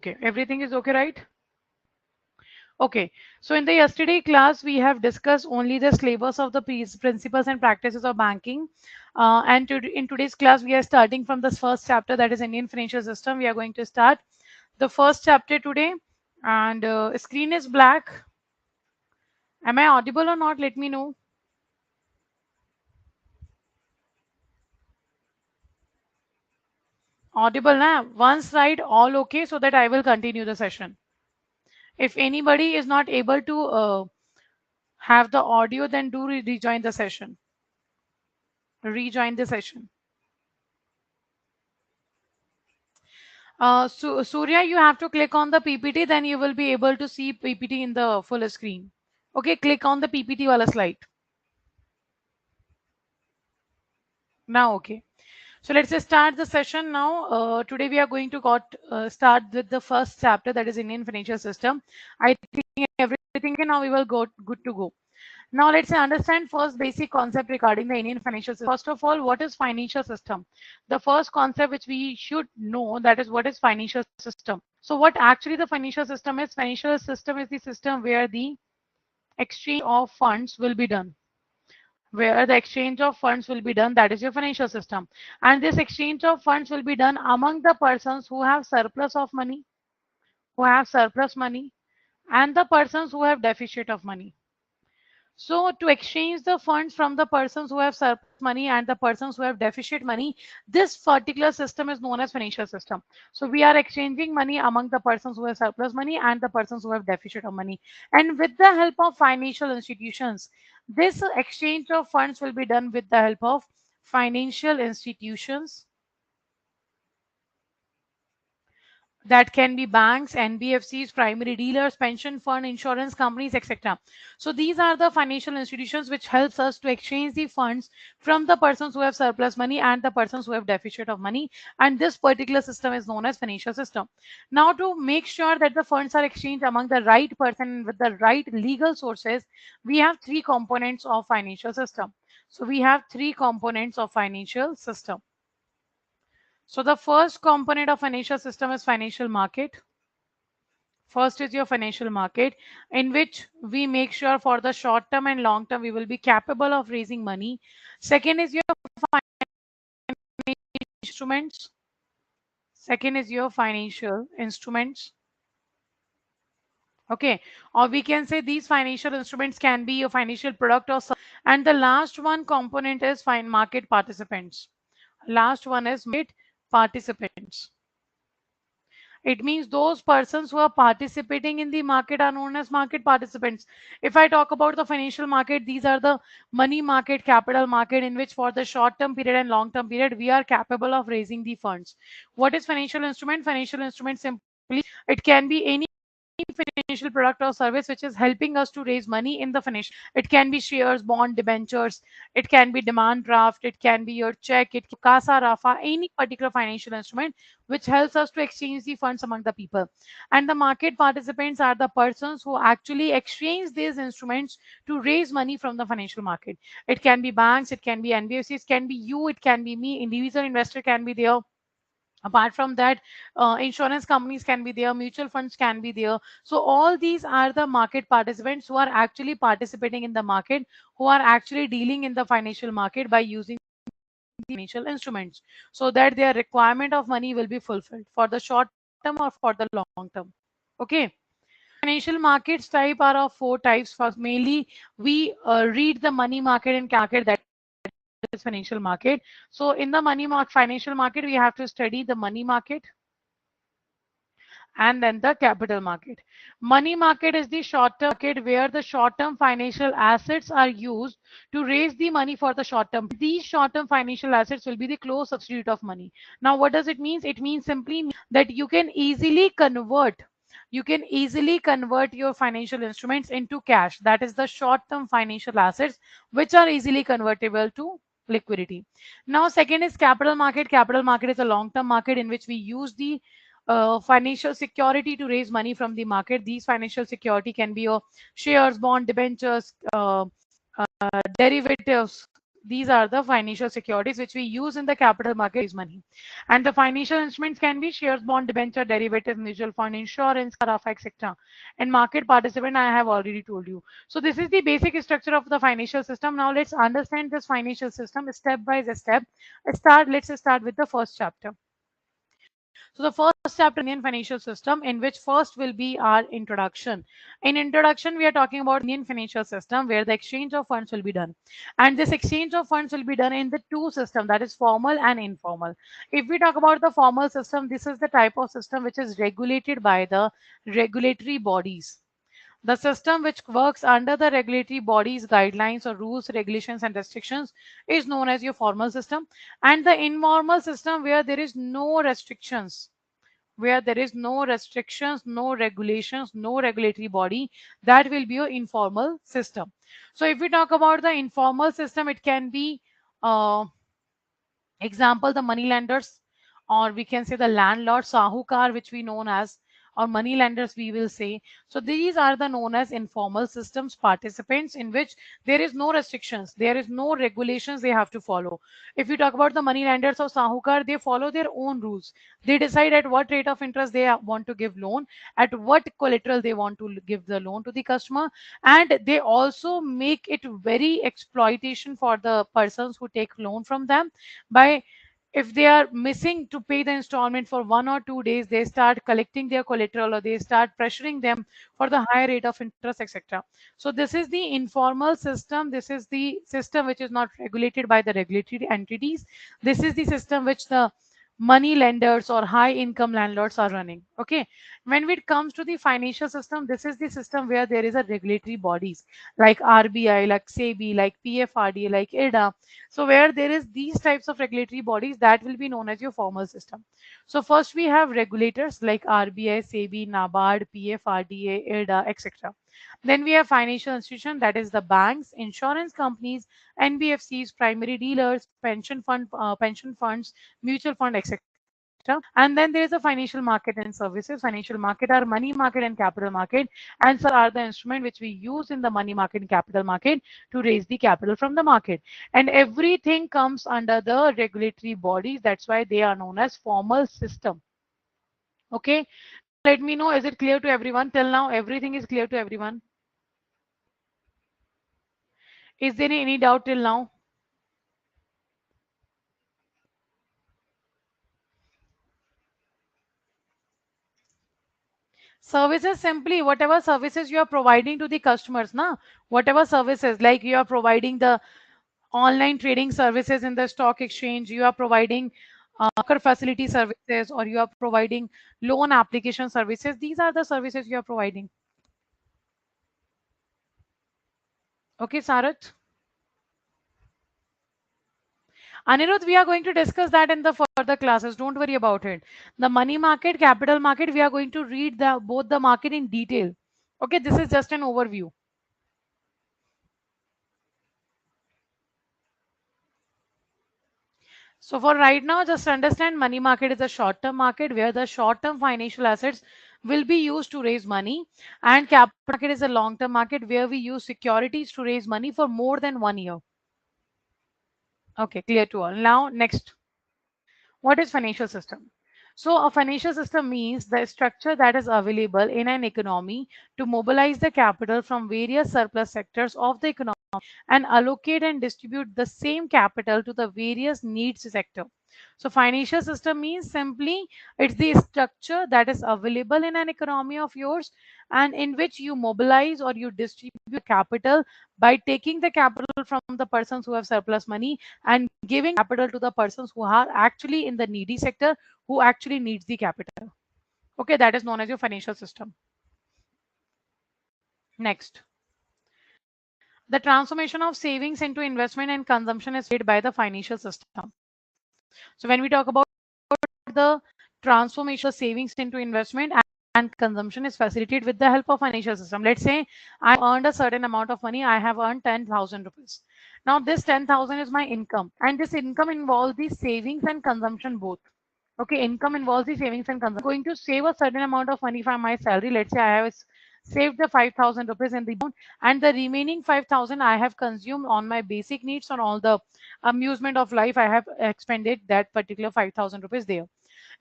Okay, everything is okay, right? Okay, so in the yesterday class, we have discussed only the syllabus of the principles and practices of banking. In today's class, we are starting from the first chapter, that is Indian financial system. We are going to start the first chapter today, and screen is black. Am I audible or not? Let me know. Audible now. One slide, all okay, so that I will continue the session. If anybody is not able to have the audio, then do rejoin the session. Rejoin the session. Surya, you have to click on the PPT, then you will be able to see PPT in the full screen. Okay, click on the PPT wala slide. Now, okay. So let's just start the session now. Today we are going to start with the first chapter, that is Indian financial system. I think everything now we will go good to go. Now let's understand first basic concept regarding the Indian financial system. First of all, what is financial system? The first concept which we should know, that is what is financial system. So what actually the financial system is? Financial system is the system where the exchange of funds will be done. Where the exchange of funds will be done, that is your financial system. And this exchange of funds will be done among the persons who have surplus of money, who have surplus money, and the persons who have deficit of money. So to exchange the funds from the persons who have surplus money and the persons who have deficit money, this particular system is known as financial system. So we are exchanging money among the persons who have surplus money and the persons who have deficit of money. And with the help of financial institutions, this exchange of funds will be done with the help of financial institutions. That can be banks, NBFCs, primary dealers, pension fund, insurance companies, etc. So these are the financial institutions which helps us to exchange the funds from the persons who have surplus money and the persons who have deficit of money. And this particular system is known as financial system. Now to make sure that the funds are exchanged among the right person with the right legal sources, we have three components of financial system. So we have three components of financial system. So the first component of financial system is financial market. First is your financial market, in which we make sure for the short term and long term we will be capable of raising money. Second is your instruments. Second is your financial instruments. Okay, or we can say these financial instruments can be a financial product or and the last one component is fine market participants. Last one is market participants. It means those persons who are participating in the market are known as market participants. If I talk about the financial market, these are the money market, capital market, in which for the short term period and long term period, we are capable of raising the funds. What is financial instrument? Financial instrument simply, it can be any financial product or service which is helping us to raise money in the financial. It can be shares, bond, debentures, it can be demand draft, it can be your check, it casa rafa, any particular financial instrument which helps us to exchange the funds among the people. And the market participants are the persons who actually exchange these instruments to raise money from the financial market. It can be banks, it can be NBFCs, it can be you, it can be me, individual investor can be there. Apart from that, insurance companies can be there, mutual funds can be there. So all these are the market participants who are actually participating in the market, who are actually dealing in the financial market by using financial instruments, so that their requirement of money will be fulfilled for the short term or for the long term. Okay. Financial markets type are of four types. First, mainly we read the money market and market, that is financial market. So in the money market, financial market, we have to study the money market and then the capital market. Money market is the short-term market where the short-term financial assets are used to raise the money for the short term. These short-term financial assets will be the close substitute of money. Now, what does it mean? It means simply that you can easily convert your financial instruments into cash. That is the short-term financial assets which are easily convertible to liquidity. Now, second is capital market. Capital market is a long-term market in which we use the financial security to raise money from the market. These financial security can be your shares, bond, debentures, derivatives, These are the financial securities which we use in the capital market to raise money. And the financial instruments can be shares, bond, debenture, derivatives, mutual fund, insurance, carafa, etc. And market participant, I have already told you. So this is the basic structure of the financial system. Now let's understand this financial system step by step. Let's start with the first chapter. So the first chapter is Indian financial system, in which first will be our introduction. In introduction, we are talking about Indian financial system where the exchange of funds will be done. And this exchange of funds will be done in the two systems, that is formal and informal. If we talk about the formal system, this is the type of system which is regulated by the regulatory bodies. The system which works under the regulatory bodies, guidelines, or rules, regulations, and restrictions is known as your formal system. And the informal system, where there is no restrictions, no regulations, no regulatory body, that will be your informal system. So if we talk about the informal system, it can be uh, example, the money lenders, or we can say the landlord, sahukar, which we known as, or money lenders, we will say. So these are the known as informal systems participants, in which there is no restrictions, there is no regulations they have to follow. If you talk about the money lenders or sahukar, they follow their own rules. They decide at what rate of interest they want to give loan, at what collateral they want to give the loan to the customer, and they also make it very exploitation for the persons who take loan from them by, if they are missing to pay the installment for 1 or 2 days, they start collecting their collateral, or they start pressuring them for the higher rate of interest, etc. So this is the informal system. This is the system which is not regulated by the regulatory entities. This is the system which the money lenders or high income landlords are running. Okay. When it comes to the financial system, this is the system where there is a regulatory bodies like RBI, like SEBI, like PFRDA, like IRDA. So where there is these types of regulatory bodies, that will be known as your formal system. So first we have regulators like RBI, SEBI, NABARD, PFRDA, IRDA, etc. Then we have financial institution, that is the banks, insurance companies, NBFCs, primary dealers, pension funds, mutual fund, etc. And then there is a financial market and services. Financial market are money market and capital market, and so are the instrument which we use in the money market and capital market to raise the capital from the market. And everything comes under the regulatory bodies. That's why they are known as formal system. Okay. Now let me know, is it clear to everyone? Till now, everything is clear to everyone. Is there any doubt till now? Services, simply whatever services you are providing to the customers, na, whatever services, like you are providing the online trading services in the stock exchange, you are providing broker facility services, or you are providing loan application services. These are the services you are providing. Okay, Sarat. Anirudh, we are going to discuss that in the further classes. Don't worry about it. The money market, capital market, we are going to read the both the market in detail. Okay, this is just an overview. So for right now, just understand money market is a short-term market where the short-term financial assets will be used to raise money, and capital market is a long-term market where we use securities to raise money for more than 1 year. Okay, clear to all. Now, next. What is financial system? So a financial system means the structure that is available in an economy to mobilize the capital from various surplus sectors of the economy and allocate and distribute the same capital to the various needs sector. So financial system means simply it's the structure that is available in an economy of yours, and in which you mobilize or you distribute capital by taking the capital from the persons who have surplus money and giving capital to the persons who are actually in the needy sector, who actually needs the capital. Okay, that is known as your financial system. Next. The transformation of savings into investment and consumption is made by the financial system. So when we talk about the transformation of savings into investment and consumption is facilitated with the help of financial system. Let's say I earned a certain amount of money. I have earned 10,000 rupees. Now this 10,000 is my income, and this income involves the savings and consumption both. Okay, income involves the savings and consumption. I'm going to save a certain amount of money from my salary. Let's say I have saved the 5,000 rupees in the account, and the remaining 5,000 I have consumed on my basic needs, on all the amusement of life. I have expended that particular 5,000 rupees there.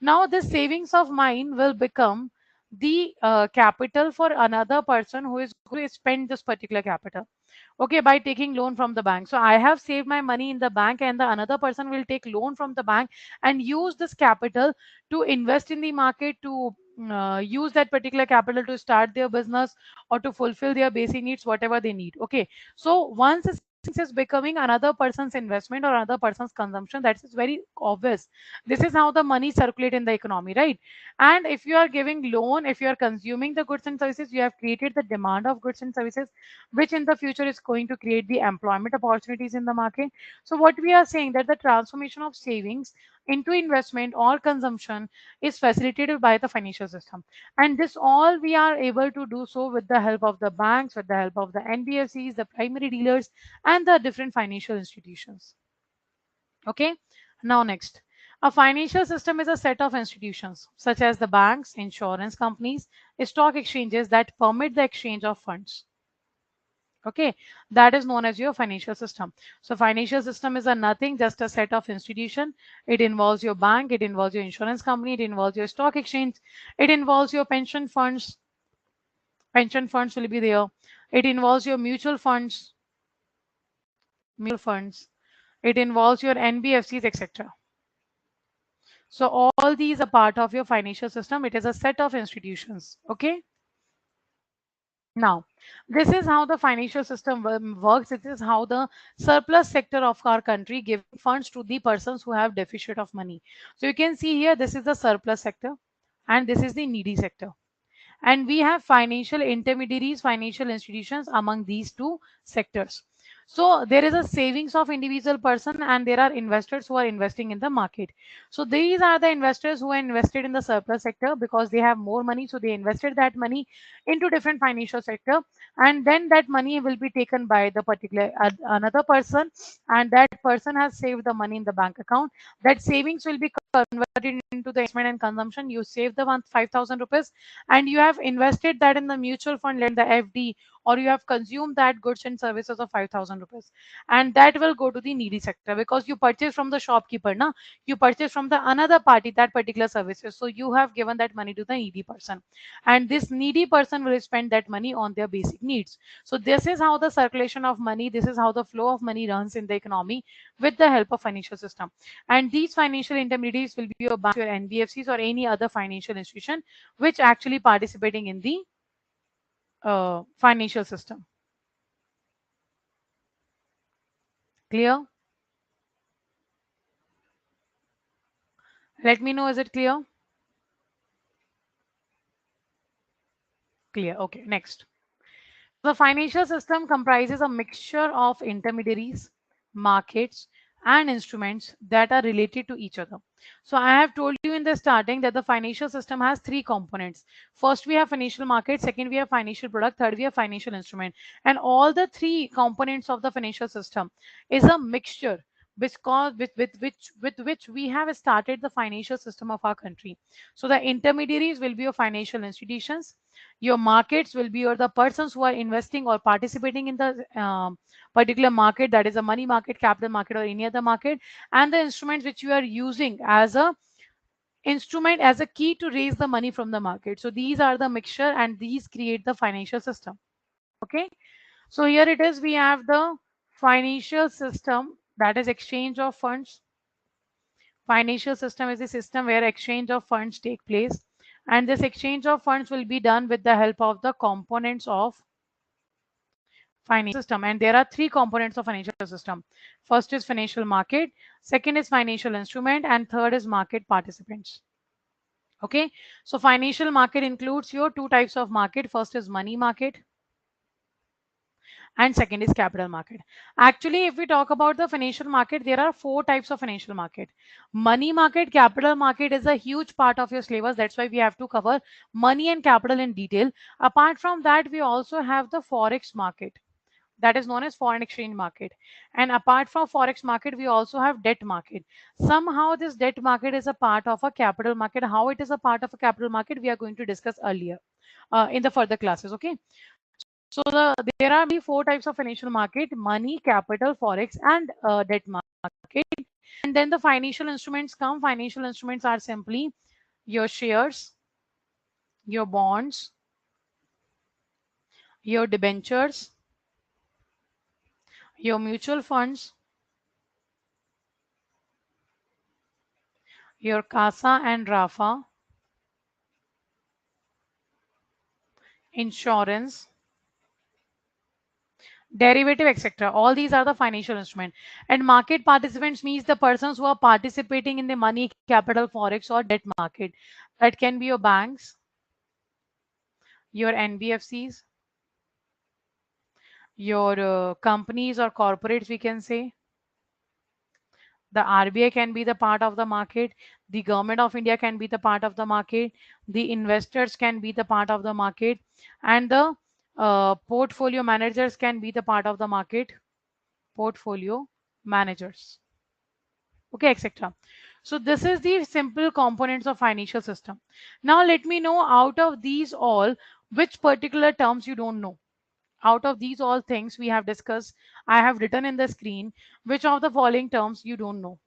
Now, this savings of mine will become the capital for another person who is going to spend this particular capital. Okay, by taking loan from the bank. So I have saved my money in the bank, and the another person will take loan from the bank and use this capital to invest in the market, to use that particular capital to start their business or to fulfill their basic needs, whatever they need. Okay, so once this is becoming another person's investment or another person's consumption, that is very obvious. This is how the money circulate in the economy, right? And if you are giving loan, if you are consuming the goods and services, you have created the demand of goods and services, which in the future is going to create the employment opportunities in the market. So what we are saying, that the transformation of savings into investment or consumption is facilitated by the financial system, and this all we are able to do so with the help of the banks, with the help of the NBFCs, the primary dealers, and the different financial institutions. Okay, now next, a financial system is a set of institutions such as the banks, insurance companies, stock exchanges that permit the exchange of funds. Okay, that is known as your financial system. So financial system is a nothing, just a set of institution. It involves your bank, it involves your insurance company, it involves your stock exchange, it involves your pension funds. Pension funds will be there. It involves your mutual funds. It involves your NBFCs, etc. So all these are part of your financial system. It is a set of institutions. Okay. Now, this is how the financial system works. It is how the surplus sector of our country giving funds to the persons who have deficit of money. So you can see here, this is the surplus sector and this is the needy sector. And we have financial intermediaries, financial institutions among these two sectors. So there is a savings of individual person and there are investors who are investing in the market. So these are the investors who are invested in the surplus sector because they have more money. So they invested that money into different financial sector, and then that money will be taken by the particular another person, and that person has saved the money in the bank account. That savings will be converted into the investment and consumption. You save the 5,000 rupees and you have invested that in the mutual fund, let the FD, or you have consumed that goods and services of 5,000 rupees, and that will go to the needy sector because you purchase from the shopkeeper, na, you purchase from the another party that particular services, so you have given that money to the needy person, and this needy person will spend that money on their basic needs. So this is how the circulation of money, this is how the flow of money runs in the economy with the help of financial system. And these financial intermediaries will be your banks, your NBFCs, or any other financial institution which actually participating in the financial system. Clear? Let me know, is it clear? Clear. Okay, next. The financial system comprises a mixture of intermediaries, markets, and instruments that are related to each other. So I have told you in the starting that the financial system has three components. First, we have financial market. Second, we have financial product. Third, we have financial instrument. And all the three components of the financial system is a mixture because with which we have started the financial system of our country. So the intermediaries will be your financial institutions, your markets will be or the persons who are investing or participating in the particular market, that is a money market, capital market, or any other market, and the instruments which you are using as a instrument, as a key to raise the money from the market. So these are the mixture and these create the financial system. Okay, so here it is, we have the financial system, that is exchange of funds. Financial system is a system where exchange of funds take place, and this exchange of funds will be done with the help of the components of financial system. And there are three components of financial system. First is financial market, second is financial instrument, and third is market participants. Okay, so financial market includes your two types of market. First is money market and second is capital market. Actually, if we talk about the financial market, there are four types of financial market. Money market, capital market is a huge part of your syllabus. That's why we have to cover money and capital in detail. Apart from that, we also have the forex market. That is known as foreign exchange market. And apart from forex market, we also have debt market. Somehow this debt market is a part of a capital market. How it is a part of a capital market, we are going to discuss earlier in the further classes. Okay. So there are mainly four types of financial market: money, capital, forex, and debt market. And then the financial instruments come. Financial instruments are simply your shares, your bonds, your debentures, your mutual funds, your CASA and RAFA, insurance, derivative, etc. All these are the financial instruments. And market participants means the persons who are participating in the money, capital, forex, or debt market. That can be your banks, your NBFCs, your companies or corporates, we can say. The RBI can be the part of the market. The government of India can be the part of the market. The investors can be the part of the market. And the portfolio managers can be the part of the market. Portfolio managers. Okay, etc. So this is the simple components of financial system. Now let me know, out of these all, which particular terms you don't know. Out of these all things we have discussed, I have written in the screen, which of the following terms you don't know.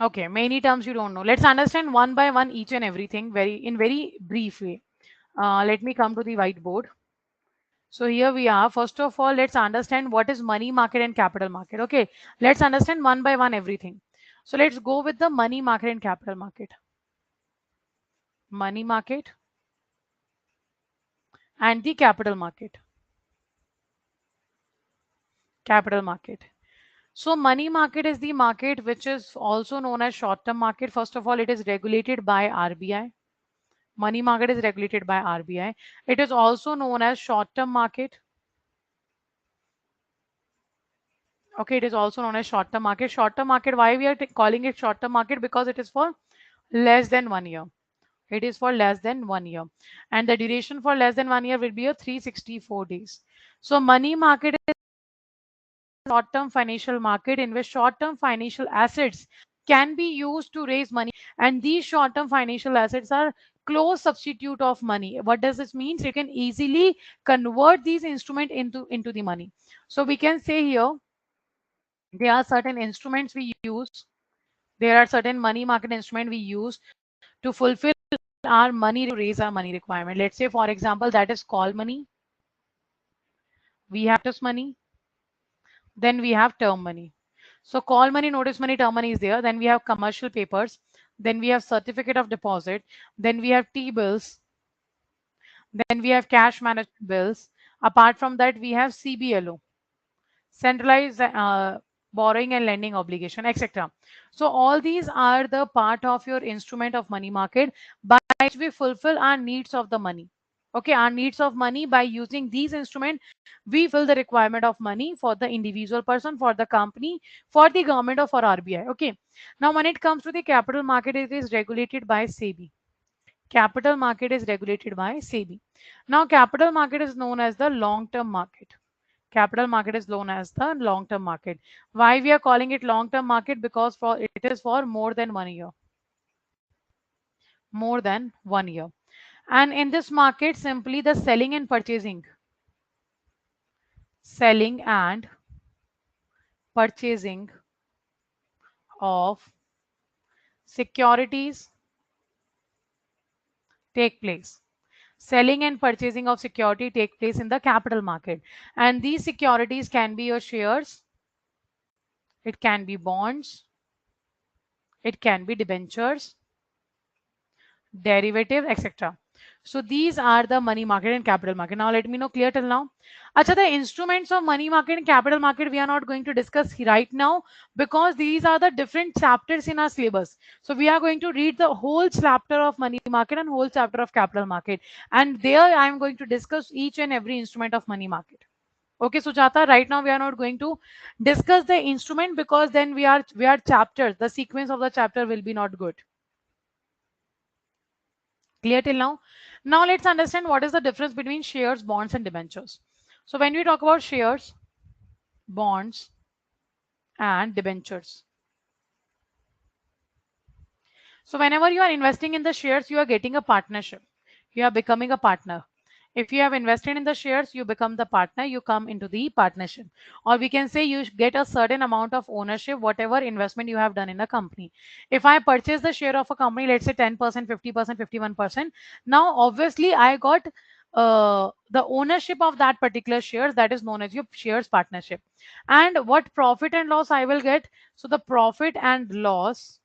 Okay, many terms you don't know. Let's understand one by one each and everything very brief way. Let me come to the whiteboard. So here we are. First of all, let's understand what is money market and capital market. Okay, let's understand one by one everything. So let's go with the money market and capital market. Money market and the capital market. Capital market. So money market is the market which is also known as short-term market. First of all, it is regulated by RBI. Money market is regulated by RBI. It is also known as short-term market. Okay, it is also known as short-term market. Short-term market, why we are calling it short-term market? Because it is for less than 1 year. It is for less than 1 year. And the duration for less than 1 year will be a 364 days. So money market is short-term financial market in which short-term financial assets can be used to raise money, and these short-term financial assets are close substitute of money. What does this mean? You can easily convert these instrument into the money. So we can say here there are certain instruments we use. There are certain money market instrument we use to fulfill our money, to raise our money requirement. Let's say, for example, that is call money. We have notice money. Then we have term money. So call money, notice money, term money is there. Then we have commercial papers. Then we have certificate of deposit. Then we have T-bills. Then we have cash management bills. Apart from that, we have CBLO, centralized borrowing and lending obligation, etc. So all these are the part of your instrument of money market by which we fulfill our needs of the money. Okay, our needs of money. By using these instruments, we fill the requirement of money for the individual person, for the company, for the government, or for RBI. Okay. Now, when it comes to the capital market, it is regulated by SEBI. Capital market is regulated by SEBI. Now, capital market is known as the long-term market. Capital market is known as the long-term market. Why we are calling it long-term market? Because for it is for more than 1 year. More than 1 year. And in this market, simply the selling and purchasing of securities take place. Selling and purchasing of security take place in the capital market. And these securities can be your shares, it can be bonds, it can be debentures, derivative, etc. So these are the money market and capital market. Now let me know, clear till now? Acha, the instruments of money market and capital market we are not going to discuss right now because these are the different chapters in our syllabus. So we are going to read the whole chapter of money market and whole chapter of capital market. And there I am going to discuss each and every instrument of money market. Okay, Sujata, right now we are not going to discuss the instrument because then we are chapters. The sequence of the chapter will be not good. Clear till now? Now let's understand what is the difference between shares, bonds, and debentures. So when we talk about shares, bonds, and debentures. So whenever you are investing in the shares, you are getting a partnership. You are becoming a partner. If you have invested in the shares, you become the partner, you come into the partnership. Or we can say you get a certain amount of ownership, whatever investment you have done in a company. If I purchase the share of a company, let's say 10%, 50%, 51%, now obviously I got the ownership of that particular shares, that is known as your shares partnership. And what profit and loss I will get? So the profit and loss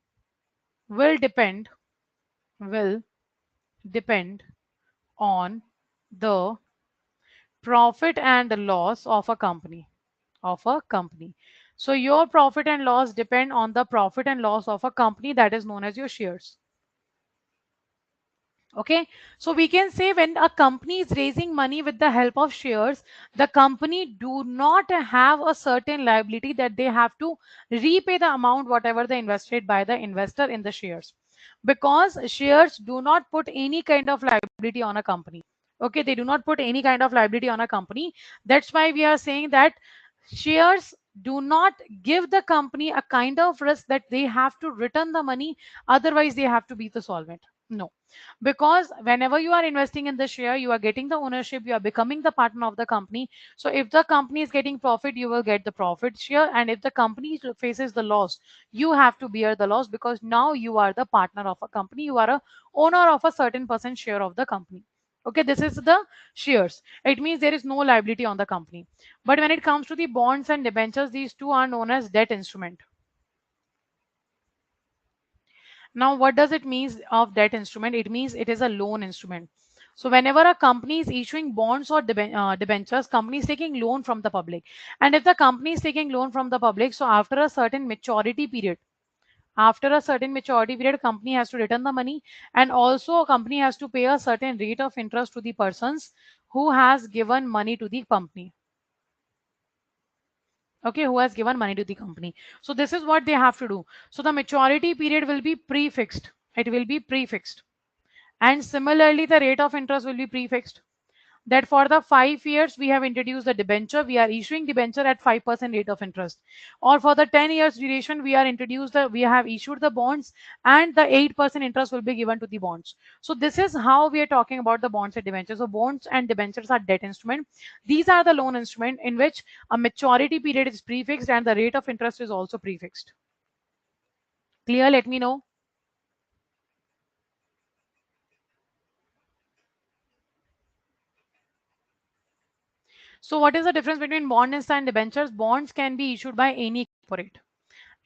will will depend on the profit and loss of a company. So your profit and loss depend on the profit and loss of a company, that is known as your shares. Okay, so we can say when a company is raising money with the help of shares, the company do not have a certain liability that they have to repay the amount whatever they invested by the investor in the shares, because shares do not put any kind of liability on a company. Okay, they do not put any kind of liability on a company. That's why we are saying that shares do not give the company a kind of risk that they have to return the money, otherwise they have to be the solvent. No, because whenever you are investing in the share, you are getting the ownership, you are becoming the partner of the company. So if the company is getting profit, you will get the profit share, and if the company faces the loss, you have to bear the loss, because now you are the partner of a company, you are a owner of a certain percent share of the company. Okay, this is the shares. It means there is no liability on the company. But when it comes to the bonds and debentures, these two are known as debt instrument. Now, what does it mean of debt instrument? It means it is a loan instrument. So whenever a company is issuing bonds or debentures, company is taking loan from the public. And if the company is taking loan from the public, so after a certain maturity period, company has to return the money, and also a company has to pay a certain rate of interest to the persons who has given money to the company. Okay, who has given money to the company. So this is what they have to do. So the maturity period will be prefixed. It will be prefixed. And similarly, the rate of interest will be prefixed. That for the 5 years, we have introduced the debenture. We are issuing debenture at 5% rate of interest. Or for the 10 years duration, we have issued the bonds, and the 8% interest will be given to the bonds. So this is how we are talking about the bonds and debentures. So bonds and debentures are debt instrument. These are the loan instrument in which a maturity period is prefixed and the rate of interest is also prefixed. Clear? Let me know. So what is the difference between bonds and debentures? Bonds can be issued by any corporate.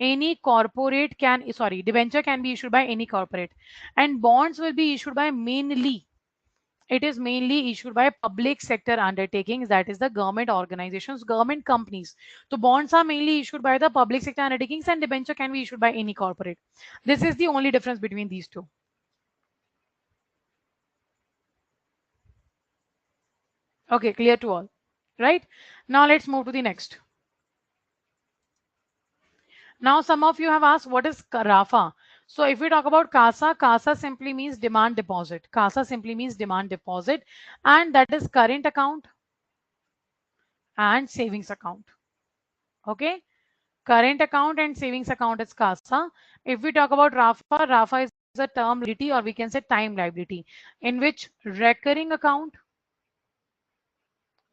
Any corporate can, sorry, debenture can be issued by any corporate. And bonds will be issued by it is mainly issued by public sector undertakings, that is the government organizations, government companies. So bonds are mainly issued by the public sector undertakings, and debenture can be issued by any corporate. This is the only difference between these two. Okay, clear to all, right? Now let's move to the next. Now, some of you have asked what is Rafa. So if we talk about CASA, CASA simply means demand deposit. CASA simply means demand deposit, and that is current account and savings account. Okay, current account and savings account is CASA. If we talk about RAFA, RAFA is a term liability, or we can say time liability, in which recurring account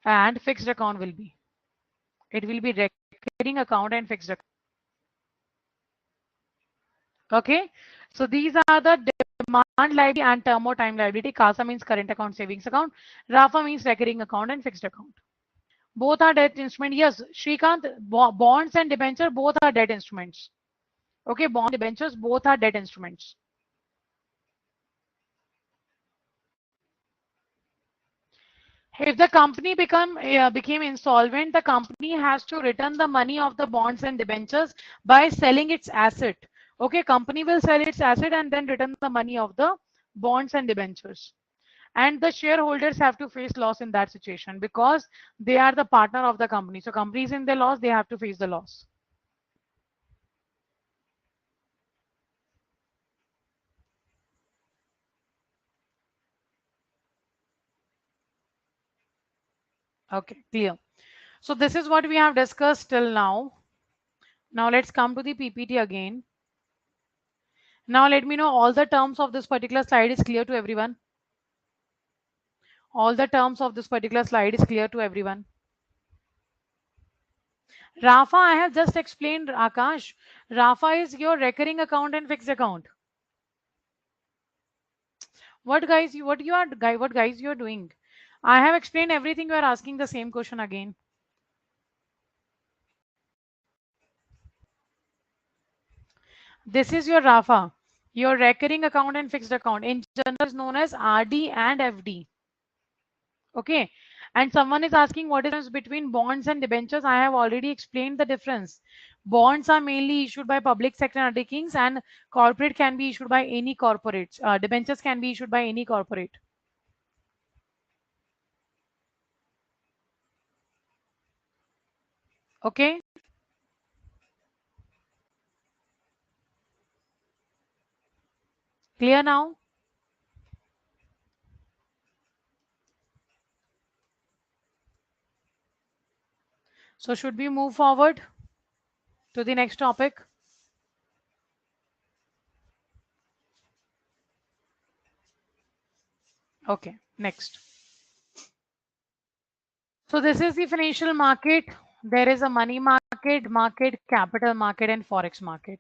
and fixed account will be. It will be recurring account and fixed account. Okay, so these are the demand liability and term or time liability. CASA means current account, savings account. RAFA means recurring account and fixed account. Both are debt instrument. Yes, Shrikant, bonds and debenture both are debt instruments. Okay, bond debentures both are debt instruments. If the company became insolvent, the company has to return the money of the bonds and debentures by selling its asset. Okay, company will sell its asset and then return the money of the bonds and debentures. and the shareholders have to face loss in that situation because they are the partner of the company. So company is in the loss, they have to face the loss. Okay, clear. So this is what we have discussed till now. Now let's come to the PPT again. Now let me know all the terms of this particular slide is clear to everyone. All the terms of this particular slide is clear to everyone. Rafa, I have just explained, Akash. Rafa is your recurring account and fixed account. What guys, what guys you are doing? I have explained everything. You are asking the same question again. This is your Rafa, your recurring account and fixed account. In general, is known as RD and FD. Okay. And someone is asking what is the difference between bonds and debentures. I have already explained the difference. Bonds are mainly issued by public sector undertakings and corporate can be issued by any corporate. Debentures can be issued by any corporate. Okay. Clear now? So should we move forward to the next topic? Okay. Next. So this is the financial market. There is a money market, capital market, and forex market.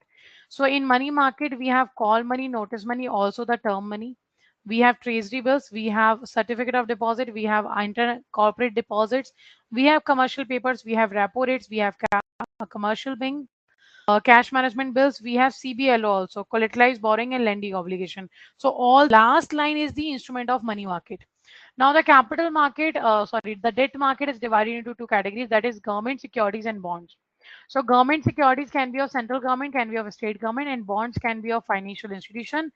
So in money market, we have call money, notice money, also the term money. We have treasury bills, we have certificate of deposit, we have inter corporate deposits, we have commercial papers, we have repo rates, we have commercial bank, cash management bills, we have CBLO also, collateralized borrowing and lending obligation. So all last line is the instrument of money market. Now the capital market, the debt market is divided into two categories, that is government securities and bonds. So government securities can be of central government, can be of state government, and bonds can be of financial institution,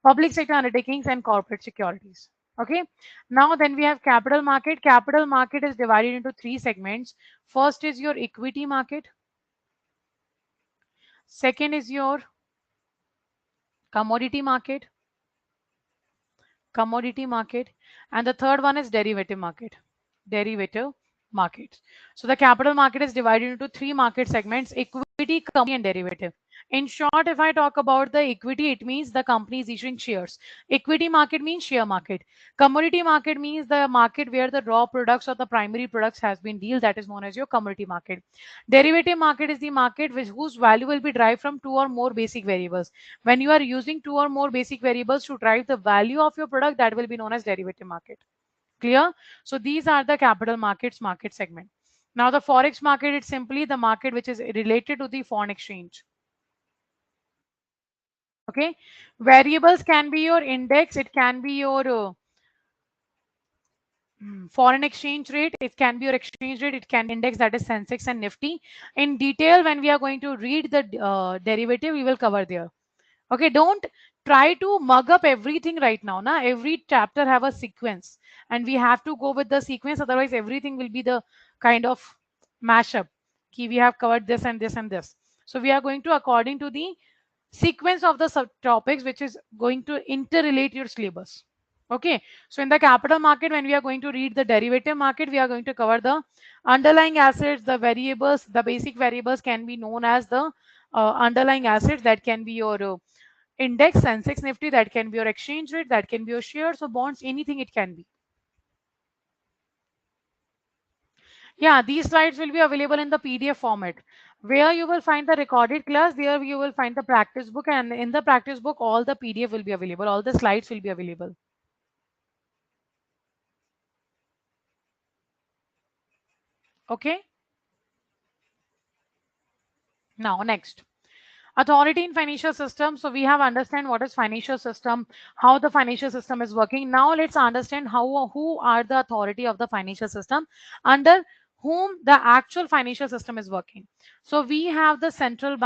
public sector undertakings, and corporate securities. Okay. Now then we have capital market. Capital market is divided into three segments. First is your equity market. Second is your commodity market, and the third one is derivative market. Derivative markets. So the capital market is divided into three market segments: equity, commodity, and derivative. In short, if I talk about the equity, it means the company is issuing shares. Equity market means share market. Commodity market means the market where the raw products or the primary products has been dealt. That is known as your commodity market. Derivative market is the market whose value will be derived from two or more basic variables. When you are using two or more basic variables to drive the value of your product, that will be known as derivative market. Clear? So these are the capital markets market segment. Now the forex market is simply the market which is related to the foreign exchange. Okay. Variables can be your index, it can be your foreign exchange rate, it can be your exchange rate, it can be index, that is Sensex and Nifty. In detail, when we are going to read the derivative, we will cover there. Okay, don't try to mug up everything right now. Na? Every chapter have a sequence and we have to go with the sequence. Otherwise, everything will be the kind of mashup. Ki we have covered this and this and this. So we are going to according to the sequence of the subtopics which is going to interrelate your syllabus. Okay, so in the capital market, when we are going to read the derivative market, we are going to cover the underlying assets, the variables, the basic variables can be known as the underlying assets, that can be your index, Sensex, Nifty, that can be your exchange rate, that can be your shares or bonds, anything it can be. Yeah, these slides will be available in the PDF format. Where you will find the recorded class, there you will find the practice book, and in the practice book, all the PDF will be available, all the slides will be available. Okay. Now, next. Authority in financial system. So we have understand what is financial system, how the financial system is working. Now let's understand how who are the authority of the financial system, under whom the actual financial system is working. So we have the central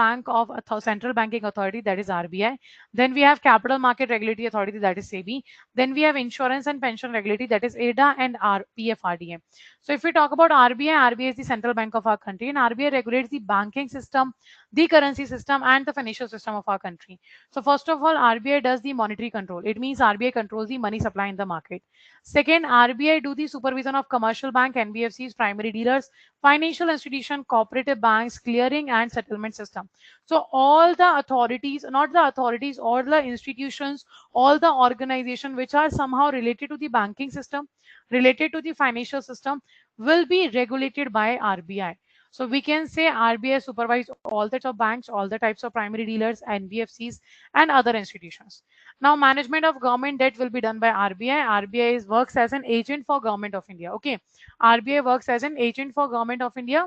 central banking authority, that is RBI. Then we have capital market regulatory authority, that is SEBI. Then we have insurance and pension regulatory, that is ADA and PFRDA. So if we talk about RBI, RBI is the central bank of our country, and RBI regulates the banking system, the currency system, and the financial system of our country. So first of all, RBI does the monetary control. It means RBI controls the money supply in the market. Second, RBI do the supervision of commercial bank, NBFCs, primary dealers, financial institution, cooperative banks, clearing and settlement system. So all the authorities, not the authorities, all the institutions, all the organizations which are somehow related to the banking system, related to the financial system, will be regulated by RBI. So we can say RBI supervise all the top banks, all the types of primary dealers, NBFCs, and other institutions. Now, management of government debt will be done by RBI. RBI works as an agent for Government of India. Okay, RBI works as an agent for Government of India,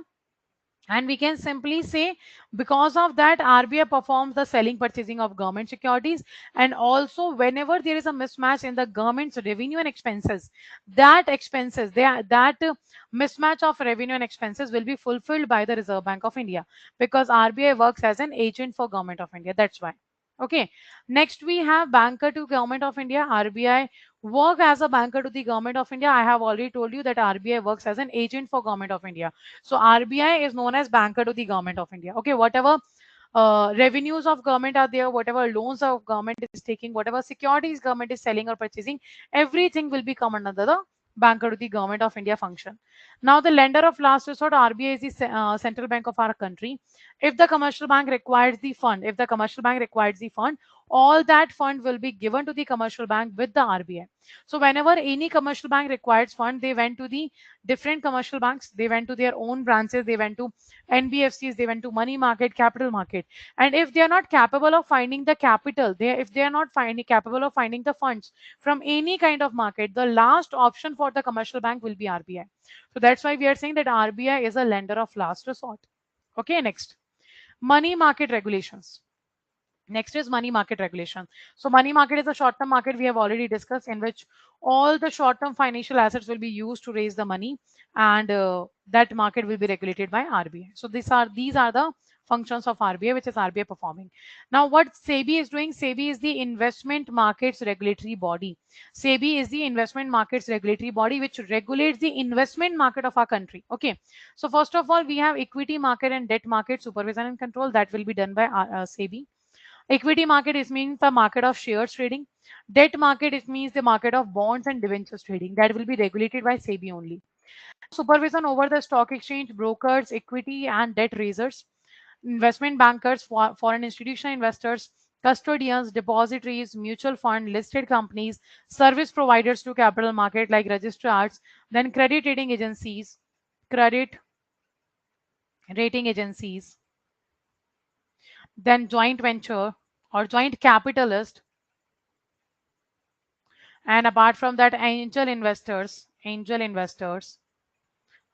and we can simply say because of that RBI performs the selling purchasing of government securities, and also whenever there is a mismatch in the government's revenue and expenses, that mismatch of revenue and expenses will be fulfilled by the Reserve Bank of India, because RBI works as an agent for Government of India. That's why. Okay. Next we have banker to Government of India. RBI work as a banker to the Government of India. I have already told you that RBI works as an agent for Government of India. So RBI is known as banker to the Government of India. Okay, whatever revenues of government are there, whatever loans of government is taking, whatever securities government is selling or purchasing, everything will be come under the banker to the Government of India function. Now the lender of last resort, RBI is the central bank of our country. If the commercial bank requires the fund, all that fund will be given to the commercial bank with the RBI. So whenever any commercial bank requires fund, they went to the different commercial banks, they went to their own branches, they went to NBFCs, they went to money market, capital market. And if they are not capable of finding the capital, if they are not capable of finding the funds from any kind of market, the last option for the commercial bank will be RBI. So that's why we are saying that RBI is a lender of last resort. Okay, next, money market regulations. Next is money market regulation. So money market is a short-term market we have already discussed, in which all the short-term financial assets will be used to raise the money, and that market will be regulated by RBI. So these are the functions of RBI, which is RBI performing. Now what SEBI is doing, SEBI is the investment markets regulatory body. SEBI is the investment markets regulatory body which regulates the investment market of our country. Okay. So first of all, we have equity market and debt market supervision and control, that will be done by SEBI. Equity market is means the market of shares trading. Debt market is means the market of bonds and debentures trading. That will be regulated by SEBI only. Supervision over the stock exchange, brokers, equity and debt raisers, investment bankers, foreign institutional investors, custodians, depositories, mutual fund, listed companies, service providers to capital market like registrars, then credit rating agencies, then joint venture or joint capitalist, and apart from that angel investors,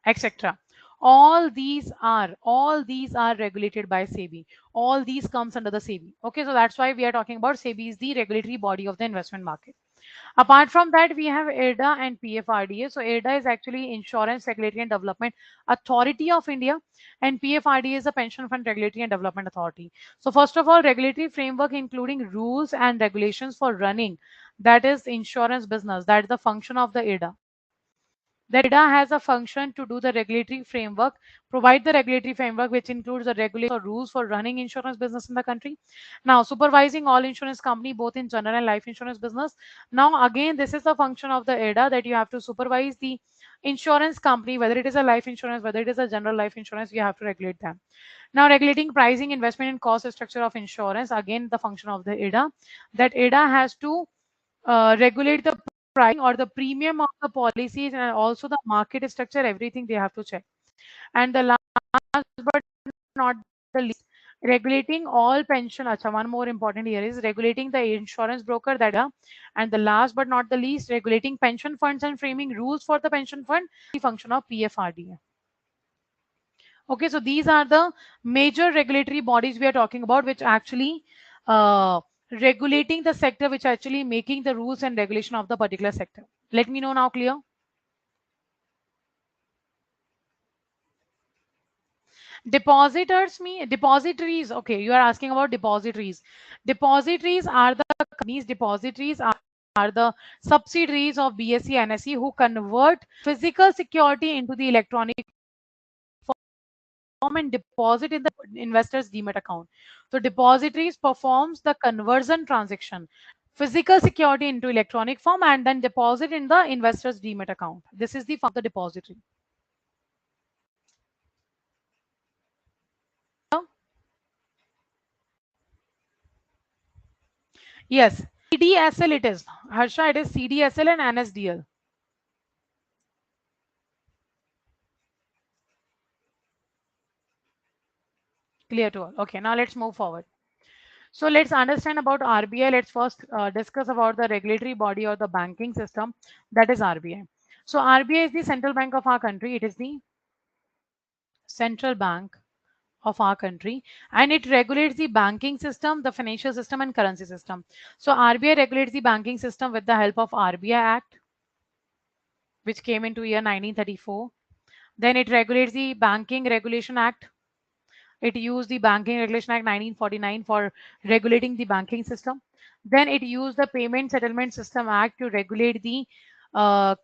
etc. All these are regulated by SEBI. All these comes under the SEBI. Okay, so that's why we are talking about SEBI is the regulatory body of the investment market. Apart from that, we have ADA and PFRDA. So ADA is actually Insurance Regulatory and Development Authority of India, and PFRDA is the Pension Fund Regulatory and Development Authority. So first of all, regulatory framework including rules and regulations for running, that is insurance business. That is the function of the ADA. The ADA has a function to do the regulatory framework, provide the regulatory framework, which includes the regulations or rules for running insurance business in the country. Now, supervising all insurance company, both in general and life insurance business. Now, again, this is the function of the ADA, that you have to supervise the insurance company, whether it is a life insurance, whether it is a general life insurance, you have to regulate them. Now, regulating pricing, investment, and cost structure of insurance, again, the function of the ADA, that ADA has to regulate the pricing or the premium of the policies, and also the market structure, everything they have to check. And the last but not the least, regulating all pension. Acha, one more important here is regulating the insurance broker, that and the last but not the least, regulating pension funds and framing rules for the pension fund, the function of PFRDA. Okay, so these are the major regulatory bodies we are talking about, which actually regulating the sector, which actually making the rules and regulation of the particular sector. Let me know now, clear? Depositors mean depositories. Okay, you are asking about depositories. Depositories are the companies, depositories are the subsidiaries of BSE NSE who convert physical security into the electronic form and deposit in the investor's demat account. So depositories performs the conversion transaction, physical security into electronic form and then deposit in the investor's demat account. This is the function of the depository. Yes, CDSL it is. Harsha, it is CDSL and NSDL. Clear to all. Okay, now let's move forward. So let's understand about RBI. Let's first discuss about the regulatory body or the banking system, that is RBI. So RBI is the central bank of our country. It is the central bank of our country and it regulates the banking system, the financial system and currency system. So RBI regulates the banking system with the help of RBI Act, which came into year 1934. Then it regulates the Banking Regulation Act. It used the Banking Regulation Act 1949 for regulating the banking system. Then it used the Payment Settlement System Act to regulate the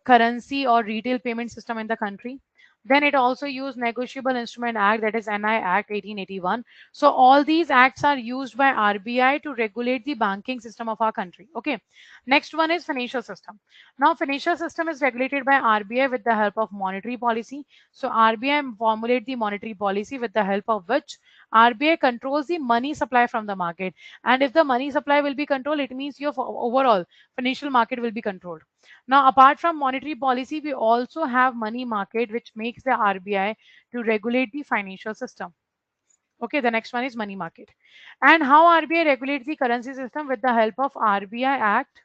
currency or retail payment system in the country. Then it also used Negotiable Instrument Act, that is NI Act 1881. So all these acts are used by RBI to regulate the banking system of our country. Okay. Next one is financial system. Now financial system is regulated by RBI with the help of monetary policy. So RBI formulate the monetary policy with the help of which RBI controls the money supply from the market. And if the money supply will be controlled, it means your overall financial market will be controlled. Now, apart from monetary policy, we also have money market, which makes the RBI to regulate the financial system. Okay, the next one is money market. And how RBI regulates the currency system with the help of RBI Act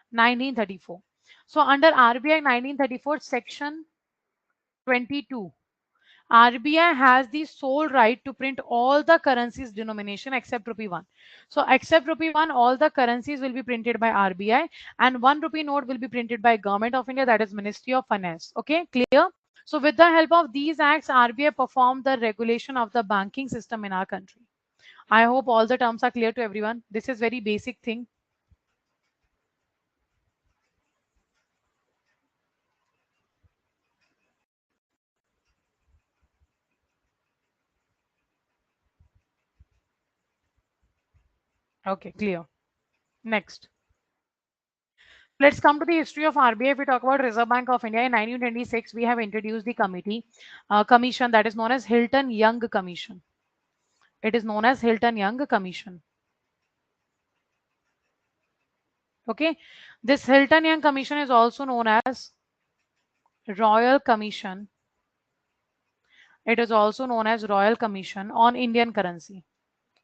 1934. So under RBI 1934, section 22. RBI has the sole right to print all the currencies denomination except rupee 1. So except rupee 1, all the currencies will be printed by RBI and 1 rupee note will be printed by Government of India, that is Ministry of Finance. Okay, clear? So with the help of these acts, RBI performed the regulation of the banking system in our country. I hope all the terms are clear to everyone. This is very basic thing. Okay, clear. Next. Let's come to the history of RBI. If we talk about Reserve Bank of India in 1926, we have introduced the commission that is known as Hilton Young Commission. It is known as Hilton Young Commission. Okay, this Hilton Young Commission is also known as Royal Commission. It is also known as Royal Commission on Indian currency.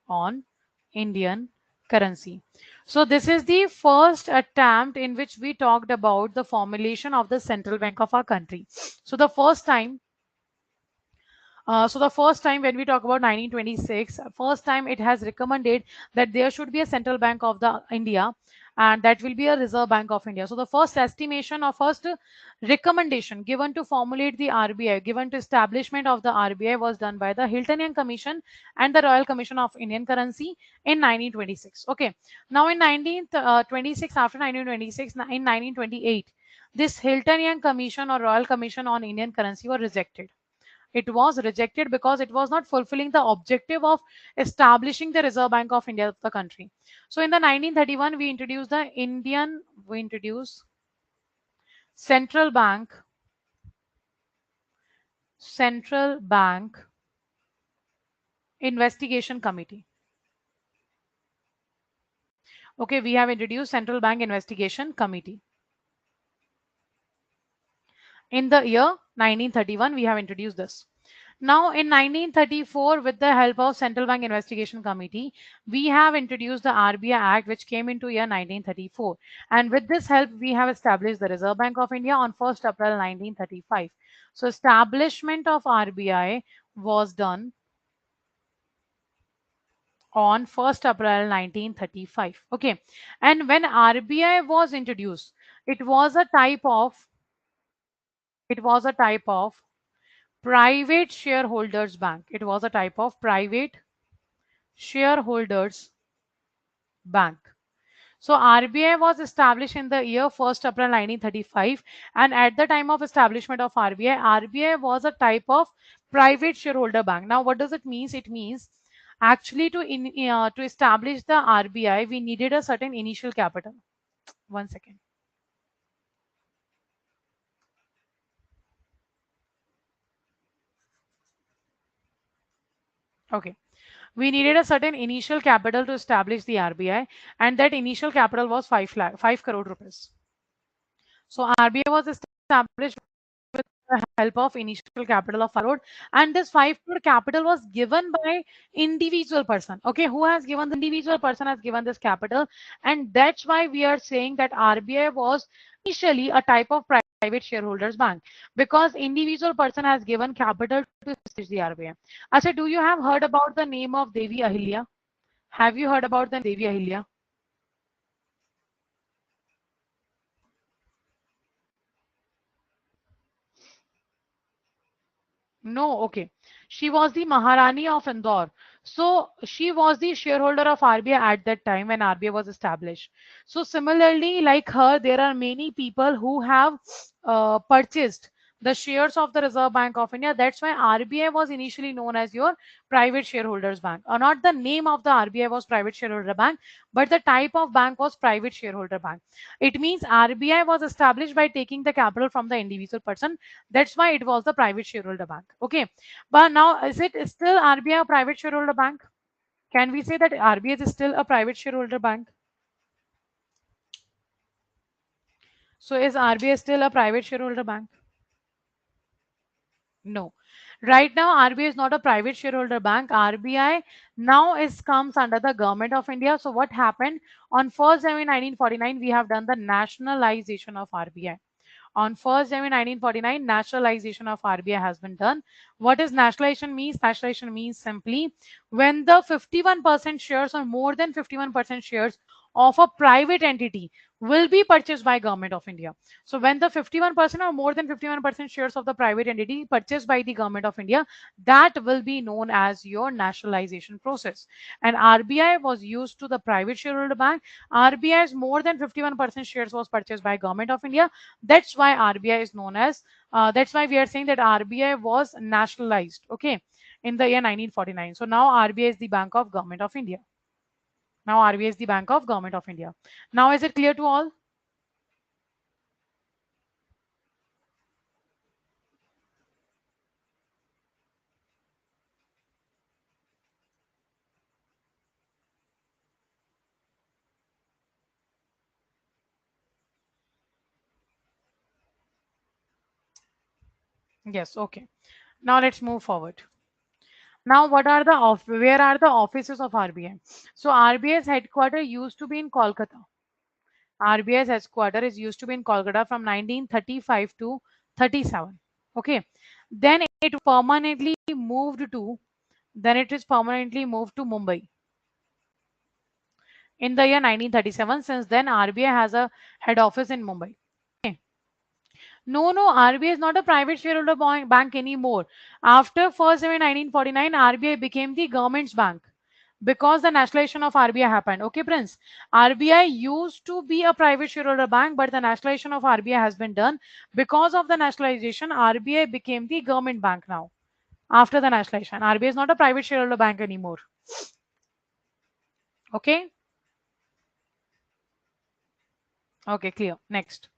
On Indian currency. So this is the first attempt in which we talked about the formulation of the central bank of our country. So the first time when we talk about 1926, first time it has recommended that there should be a central bank of the India and that will be a Reserve Bank of India. So the first estimation or first recommendation given to formulate the RBI, given to establishment of the RBI was done by the Hiltonian Commission and the Royal Commission of Indian Currency in 1926. Okay. Now in 1926, after 1926, in 1928, this Hiltonian Commission or Royal Commission on Indian Currency were rejected. It was rejected because it was not fulfilling the objective of establishing the Reserve Bank of India of the country. So in the 1931, we introduced Central Bank, Central Bank Investigation Committee. Okay, we have introduced Central Bank Investigation Committee. In the year 1931, we have introduced this. Now, in 1934, with the help of Central Bank Investigation Committee, we have introduced the RBI Act, which came into year 1934. And with this help, we have established the Reserve Bank of India on 1st April 1935. So, establishment of RBI was done on 1st April 1935. Okay. And when RBI was introduced, it was a type of private shareholders bank. It was a type of private shareholders bank. So RBI was established in the year 1st April 1935, and at the time of establishment of RBI, RBI was a type of private shareholder bank. Now, what does it mean? It means actually to establish the RBI, we needed a certain initial capital. One second. Okay. We needed a certain initial capital to establish the RBI, and that initial capital was 5 crore rupees. So RBI was established with the help of initial capital of 5 crore, and this 5 crore capital was given by individual person. Okay, who has given? The individual person has given this capital, and that's why we are saying that RBI was initially a type of private shareholders bank, because individual person has given capital to establish the RBI. Acha, do you have heard about the name of Devi Ahilya? Have you heard about the Devi Ahilya? No, okay. She was the Maharani of Indore. So she was the shareholder of RBI at that time when RBI was established. So similarly, like her, there are many people who have purchased the shares of the Reserve Bank of India. That's why RBI was initially known as your private shareholders bank. Or not the name of the RBI was private shareholder bank, but the type of bank was private shareholder bank. It means RBI was established by taking the capital from the individual person. That's why it was the private shareholder bank. Okay. But now, is it still RBI a private shareholder bank? Can we say that RBI is still a private shareholder bank? So is RBI still a private shareholder bank? No. Right now, RBI is not a private shareholder bank. RBI now is comes under the government of India. So what happened on 1st January 1949? We have done the nationalization of RBI. On 1st January 1949, nationalization of RBI has been done. What is nationalization means? Nationalization means simply when the 51% shares or more than 51% shares of a private entity will be purchased by government of India. So when the 51% or more than 51% shares of the private entity purchased by the government of India, that will be known as your nationalization process. And RBI was used to the private shareholder bank. RBI's more than 51% shares was purchased by government of India. That's why RBI is known as, that's why we are saying that RBI was nationalized, okay, in the year 1949. So now RBI is the Bank of Government of India. Now RBI is the Bank of Government of India. Now is it clear to all? Yes, okay. Now let's move forward. Now, what are the where are the offices of RBI? So RBI's headquarters used to be in Kolkata. RBI's headquarters is used to be in Kolkata from 1935 to 37. Okay. Then it permanently moved to then it is permanently moved to Mumbai in the year 1937. Since then, RBI has a head office in Mumbai. Okay. No, no, RBI is not a private shareholder bank anymore. After 1st January 1949, RBI became the government's bank because the nationalization of RBI happened. Okay, Prince. RBI used to be a private shareholder bank, but the nationalization of RBI has been done. Because of the nationalization, RBI became the government bank now. After the nationalization, RBI is not a private shareholder bank anymore. Okay. Okay, clear. Next.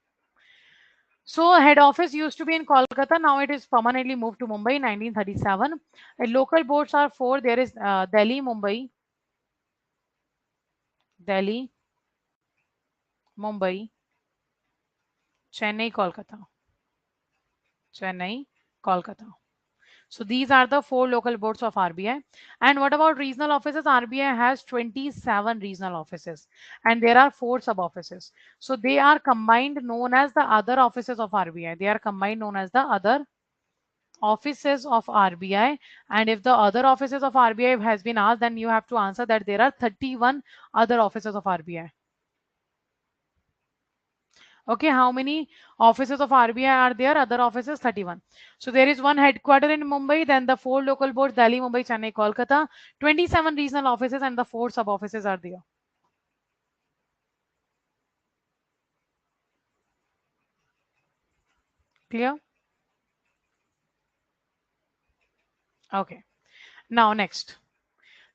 So head office used to be in Kolkata. Now it is permanently moved to Mumbai in 1937. Local boards are four. There is Delhi, Mumbai, Delhi, Mumbai, Chennai, Kolkata, Chennai, Kolkata. So these are the four local boards of RBI. And what about regional offices? RBI has 27 regional offices and there are four sub offices. So they are combined known as the other offices of RBI. They are combined known as the other offices of RBI. And if the other offices of RBI has been asked, then you have to answer that there are 31 other offices of RBI. Okay, how many offices of RBI are there? Other offices 31. So there is one headquarter in Mumbai, then the four local boards Delhi, Mumbai, Chennai, Kolkata, 27 regional offices, and the four sub offices are there. Clear? Okay. Now next.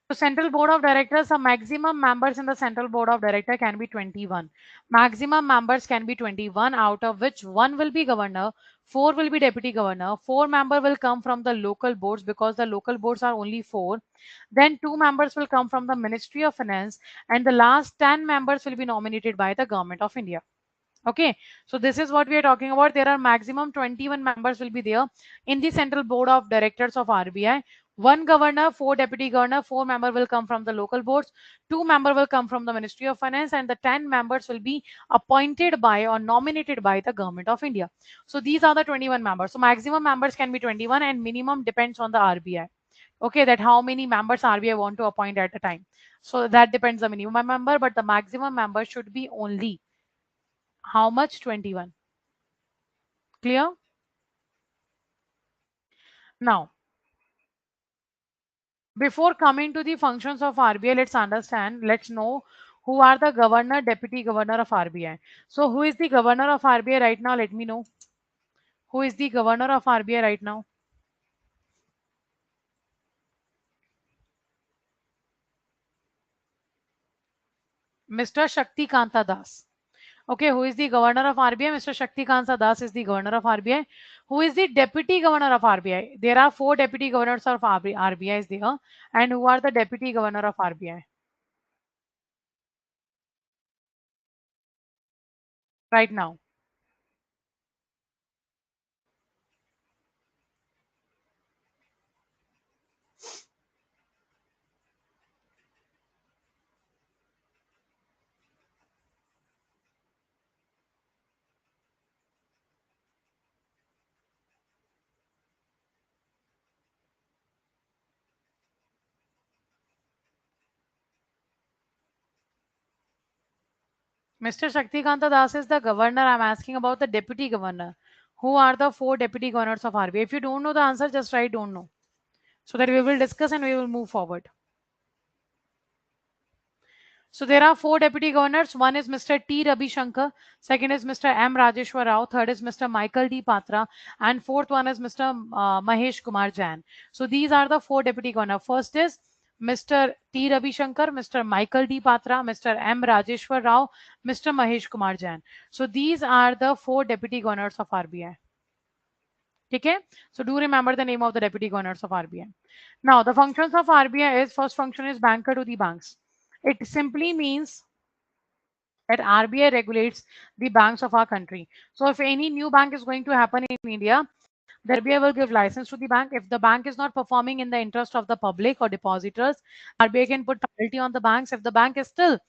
So Central Board of Directors, the maximum members in the Central Board of Director can be 21. Maximum members can be 21, out of which one will be governor, four will be deputy governor, four member will come from the local boards because the local boards are only four. Then two members will come from the Ministry of Finance, and the last 10 members will be nominated by the Government of India. Okay, so this is what we are talking about. There are maximum 21 members will be there in the Central Board of Directors of RBI. One governor, four deputy governor, four member will come from the local boards, two member will come from the Ministry of Finance, and the 10 members will be appointed by or nominated by the Government of India. So these are the 21 members. So maximum members can be 21 and minimum depends on the RBI. Okay, that how many members RBI want to appoint at a time. So that depends the minimum member, but the maximum member should be only how much? 21. Clear? Now, before coming to the functions of RBI, let's know who are the governor, deputy governor of RBI. So, who is the governor of RBI right now? Let me know. Who is the governor of RBI right now? Mr. Shakti Kanta Das. Okay, who is the governor of RBI? Mr. Shakti Kanta Das is the governor of RBI. Who is the deputy governor of RBI? There are four deputy governors of RBI is there. And who are the deputy governor of RBI right now? Mr. Shaktikanta Das is the governor. I'm asking about the deputy governor. Who are the four deputy governors of RBI? If you don't know the answer, just write don't know. So that we will discuss and we will move forward. So there are four deputy governors. One is Mr. T. Ravi Shankar. Second is Mr. M. Rajeshwar Rao. Third is Mr. Michael D. Patra. And fourth one is Mr. Mahesh Kumar Jain. So these are the four deputy governors. First is Mr. T. Ravi Shankar, Mr. Michael D. Patra, Mr. M. Rajeshwar Rao, Mr. Mahesh Kumar Jain. So these are the four deputy governors of RBI. Okay, so do remember the name of the deputy governors of RBI. Now, the functions of RBI is first function is banker to the banks. It simply means that RBI regulates the banks of our country. So if any new bank is going to happen in India, the RBI will give license to the bank. If the bank is not performing in the interest of the public or depositors, RBI can put penalty on the banks. If the bank is still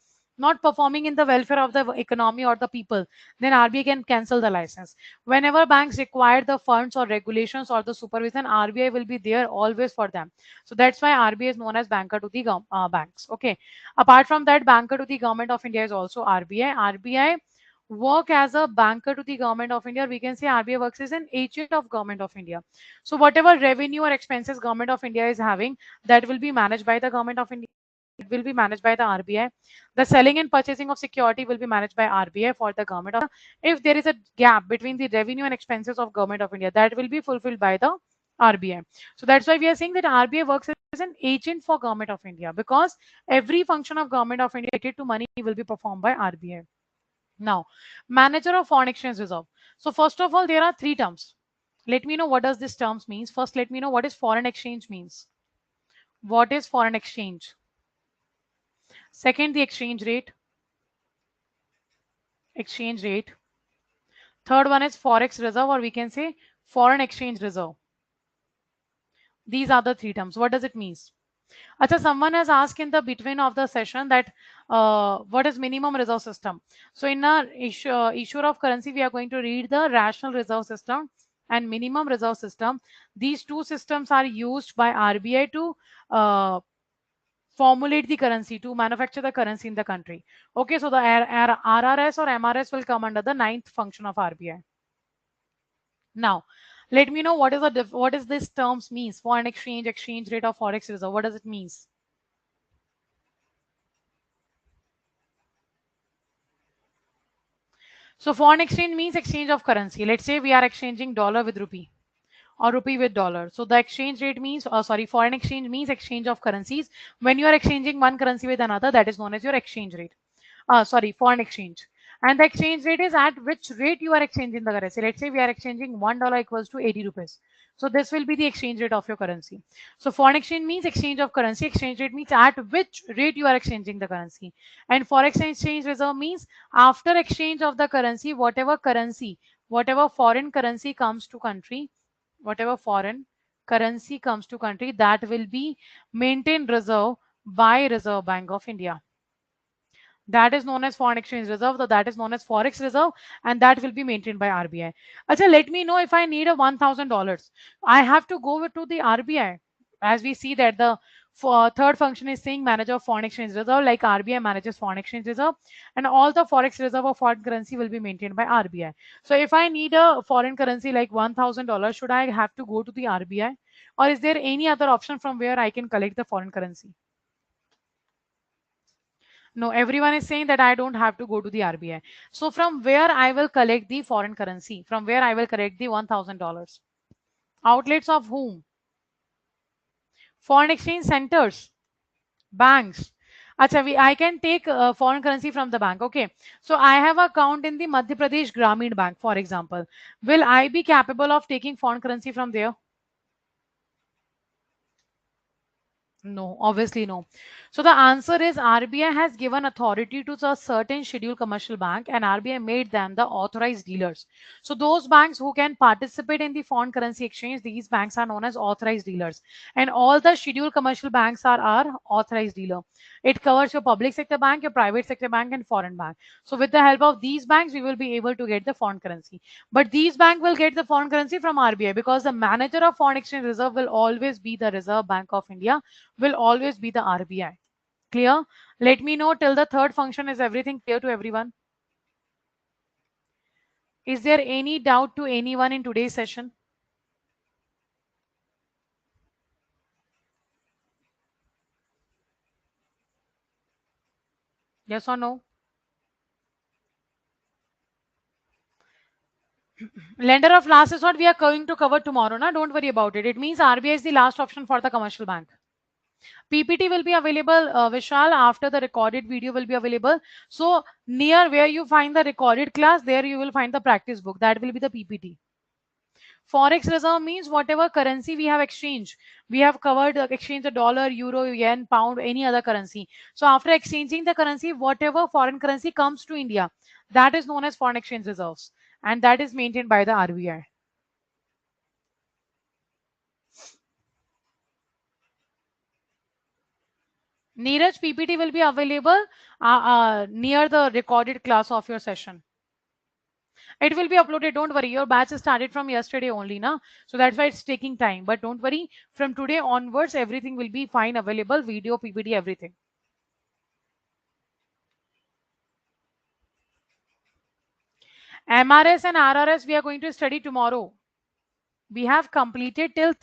not performing in the welfare of the economy or the people, then RBI can cancel the license. Whenever banks require the funds or regulations or the supervision, RBI will be there always for them. So that's why RBI is known as banker to the banks. Okay. Apart from that, banker to the government of India is also RBI. RBI work as a banker to the government of India. We can say RBI works as an agent of government of India. So whatever revenue or expenses government of India is having, that will be managed by the government of India. It will be managed by the RBI. The selling and purchasing of security will be managed by RBI for the government of India. If there is a gap between the revenue and expenses of government of India, that will be fulfilled by the RBI. So that's why we are saying that RBI works as an agent for government of India, because every function of government of India related to money will be performed by RBI. Now, manager of foreign exchange reserve. So first of all, there are three terms. Let me know what does this terms means. First, let me know what is foreign exchange means. What is foreign exchange? Second, the exchange rate. Exchange rate. Third one is forex reserve, or we can say foreign exchange reserve. These are the three terms. What does it mean? Acha, someone has asked in the between of the session that what is minimum reserve system. So in our issue of currency, we are going to read the rational reserve system and minimum reserve system. These two systems are used by RBI to formulate the currency, to manufacture the currency in the country. Okay, so the RRS or MRS will come under the ninth function of RBI. Now, let me know what is what is this terms means: foreign exchange, exchange rate, or forex reserve. What does it means? So foreign exchange means exchange of currency. Let's say we are exchanging dollar with rupee or rupee with dollar. So the exchange rate means, sorry, foreign exchange means exchange of currencies. When you are exchanging one currency with another, that is known as your exchange rate. Sorry, foreign exchange. And the exchange rate is at which rate you are exchanging the currency. Let's say we are exchanging $1 equals to 80 rupees. So this will be the exchange rate of your currency. So foreign exchange means exchange of currency. Exchange rate means at which rate you are exchanging the currency. And forex exchange reserve means after exchange of the currency, whatever foreign currency comes to country, whatever foreign currency comes to country, that will be maintained reserve by Reserve Bank of India. That is known as foreign exchange reserve, that is known as forex reserve, and that will be maintained by RBI. Acha, let me know if I need a $1,000. I have to go to the RBI. As we see that the third function is saying manager of foreign exchange reserve, like RBI manages foreign exchange reserve, and all the forex reserve of foreign currency will be maintained by RBI. So if I need a foreign currency like $1,000, should I have to go to the RBI, or is there any other option from where I can collect the foreign currency? No, everyone is saying that I don't have to go to the RBI. So from where I will collect the foreign currency? From where I will collect the $1,000? Outlets of whom? Foreign exchange centers, banks. Acha, I can take foreign currency from the bank. Okay. So I have account in the Madhya Pradesh Gramin Bank, for example. Will I be capable of taking foreign currency from there? No, obviously no. So the answer is RBI has given authority to a certain scheduled commercial bank, and RBI made them the authorized dealers. So those banks who can participate in the foreign currency exchange, these banks are known as authorized dealers. And all the scheduled commercial banks are our authorized dealer. It covers your public sector bank, your private sector bank, and foreign bank. So with the help of these banks, we will be able to get the foreign currency. But these banks will get the foreign currency from RBI, because the manager of foreign exchange reserve will always be the Reserve Bank of India, will always be the RBI. Clear? Let me know till the third function. Is everything clear to everyone? Is there any doubt to anyone in today's session? Yes or no? Lender of last is what we are going to cover tomorrow. Na? Don't worry about it. It means RBI is the last option for the commercial bank. PPT will be available, Vishal, after the recorded video will be available. So near where you find the recorded class, there you will find the practice book. That will be the PPT. Forex reserve means whatever currency we have exchanged. We have covered exchange the dollar, euro, yen, pound, any other currency. So after exchanging the currency, whatever foreign currency comes to India, that is known as foreign exchange reserves. And that is maintained by the RBI. Neeraj, PPT will be available near the recorded class of your session. It will be uploaded. Don't worry. Your batch started from yesterday only, na? So that's why it's taking time. But don't worry. From today onwards, everything will be fine, available, video, PPT, everything. MRS and RRS we are going to study tomorrow. We have completed till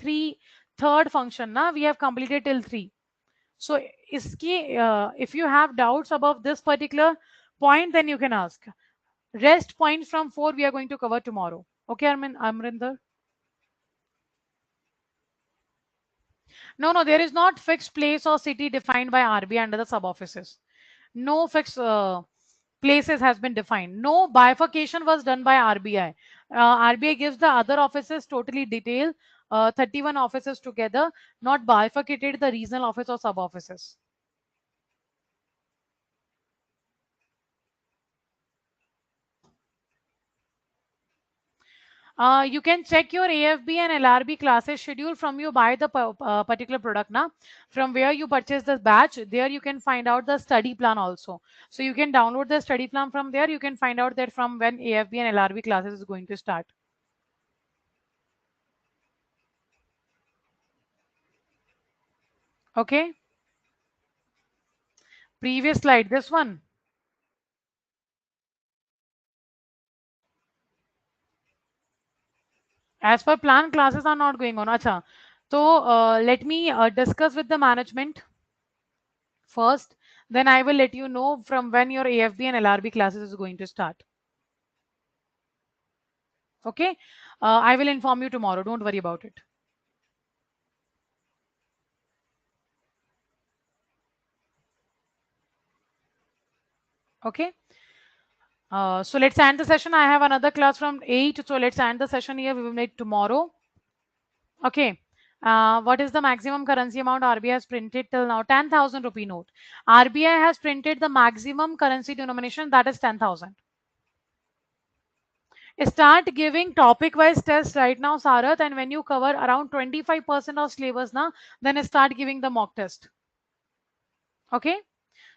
third function. Na? We have completed till 3. So if you have doubts about this particular point, then you can ask. Rest points from 4 we are going to cover tomorrow. Okay, Amrinder? No, there is not fixed place or city defined by RBI under the sub-offices. No fixed places has been defined. No bifurcation was done by RBI. RBI gives the other offices totally detailed, 31 offices together, not bifurcated the regional office or sub-offices. You can check your AFB and LRB classes schedule from you buy the particular product now. From where you purchase the batch, there you can find out the study plan also. So you can download the study plan from there. You can find out that from when AFB and LRB classes is going to start. Okay. Previous slide, this one. As per plan, classes are not going on. Acha. So let me discuss with the management first. Then I will let you know from when your AFB and LRB classes is going to start. Okay. I will inform you tomorrow. Don't worry about it. Okay. So let's end the session. I have another class from 8. So let's end the session here. We will meet tomorrow. Okay. What is the maximum currency amount RBI has printed till now? 10,000 rupee note. RBI has printed the maximum currency denomination, that is 10,000. Start giving topic wise tests right now, Sarath, and when you cover around 25% of syllabus now, then start giving the mock test. Okay.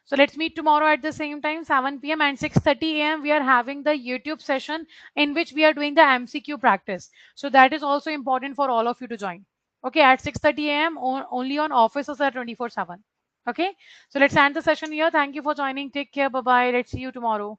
So let's meet tomorrow at the same time, 7 p.m. and 6:30 a.m. We are having the YouTube session in which we are doing the MCQ practice. So that is also important for all of you to join. Okay, at 6:30 a.m. only on offices at 24/7. Okay, so let's end the session here. Thank you for joining. Take care. Bye bye. Let's see you tomorrow.